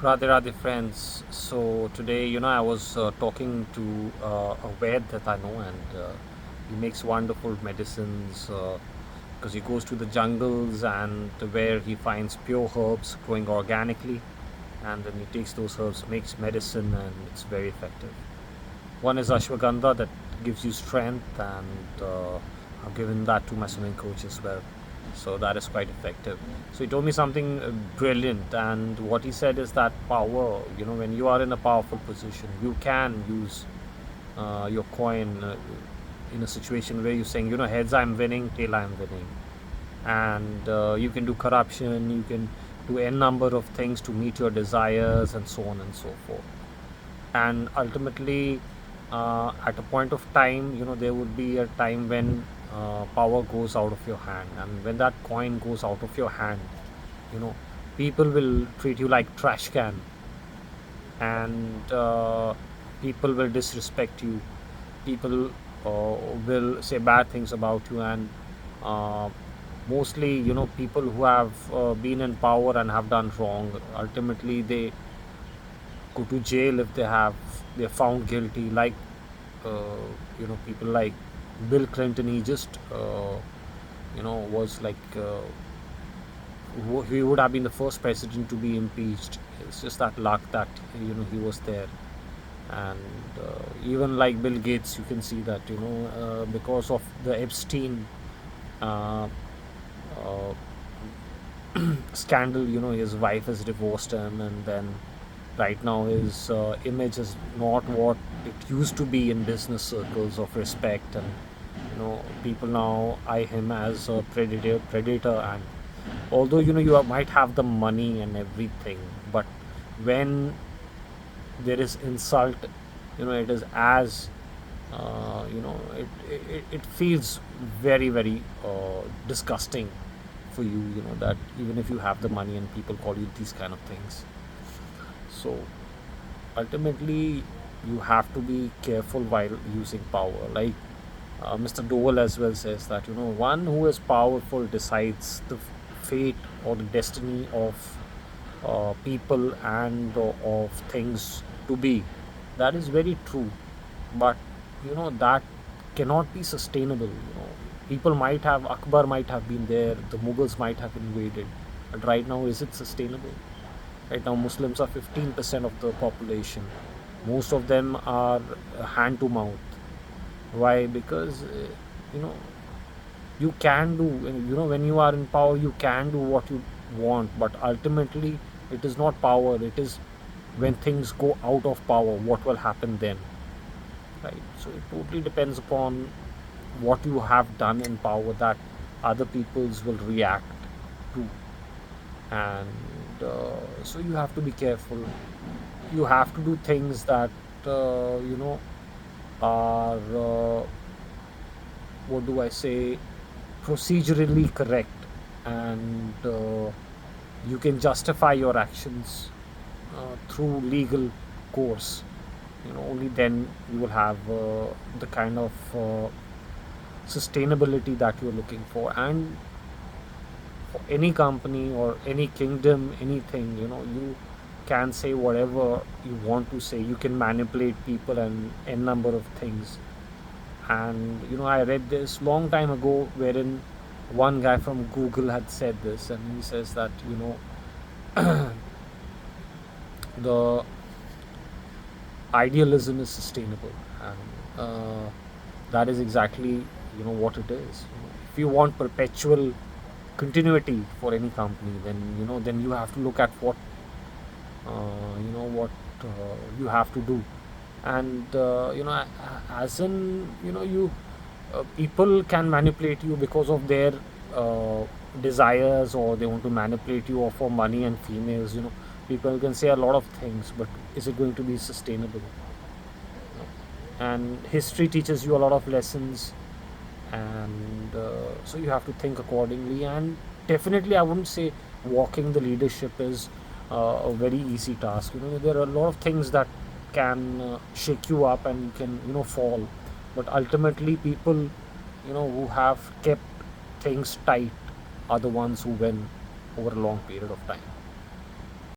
Radhe Radhe friends. So today, I was talking to a vet that I know, and he makes wonderful medicines because he goes to the jungles and where he finds pure herbs growing organically, and then he takes those herbs, makes medicine, and it's very effective. One is ashwagandha that gives you strength, and I've given that to my swimming coach as well. So that is quite effective. So he told me something brilliant, and what he said is that power, when you are in a powerful position, you can use your coin in a situation where you're saying, heads I'm winning, tail I'm winning. And you can do corruption, you can do n number of things to meet your desires, and so on and so forth. And ultimately, at a point of time, there would be a time when power goes out of your hand, and when that coin goes out of your hand, you know people will treat you like trash can, and people will disrespect you. People will say bad things about you, and uh, mostly, people who have been in power and have done wrong, ultimately they go to jail if they're found guilty, like uh, people like Bill Clinton. He just was like he would have been the first president to be impeached. It's just that luck that he was there. And even like Bill Gates, you can see that because of the Epstein uh, uh, scandal, his wife has divorced him, and then right now his image is not what it used to be in business circles of respect. And people now eye him as a predator. And although might have the money and everything, but when there is insult, it is as it feels very, very disgusting for you, that even if you have the money and people call you these kind of things. So ultimately, you have to be careful while using power. Like Mr. Dole as well says that one who is powerful decides the fate or the destiny of people and of things to be. That is very true, but that cannot be sustainable. People might have Akbar might have been there, the Mughals might have invaded, but right now, is it sustainable? Right now, Muslims are 15% of the population. Most of them are hand to mouth. Why? Because you know you can do, when you are in power, you can do what you want, but ultimately, it is not power. It is when things go out of power, what will happen then, right? So it totally depends upon what you have done in power that other peoples will react to. And so you have to be careful. You have to do things that are what do I say, procedurally correct. And you can justify your actions through legal course. Only then you will have the kind of sustainability that you're looking for. And for any company or any kingdom, anything, you can say whatever you want to say. You can manipulate people and n number of things. And I read this long time ago, wherein one guy from Google had said this, and he says that the idealism is sustainable. And that is exactly what it is. If you want perpetual continuity for any company, then then you have to look at what you have to do. And as in, you people can manipulate you because of their uh, desires, or they want to manipulate you, or for money and females. People can say a lot of things, but is it going to be sustainable? And history teaches you a lot of lessons. And so you have to think accordingly. And definitely, I wouldn't say walking the leadership is a very easy task. There are a lot of things that can shake you up, and you can fall. But ultimately, people who have kept things tight are the ones who win over a long period of time.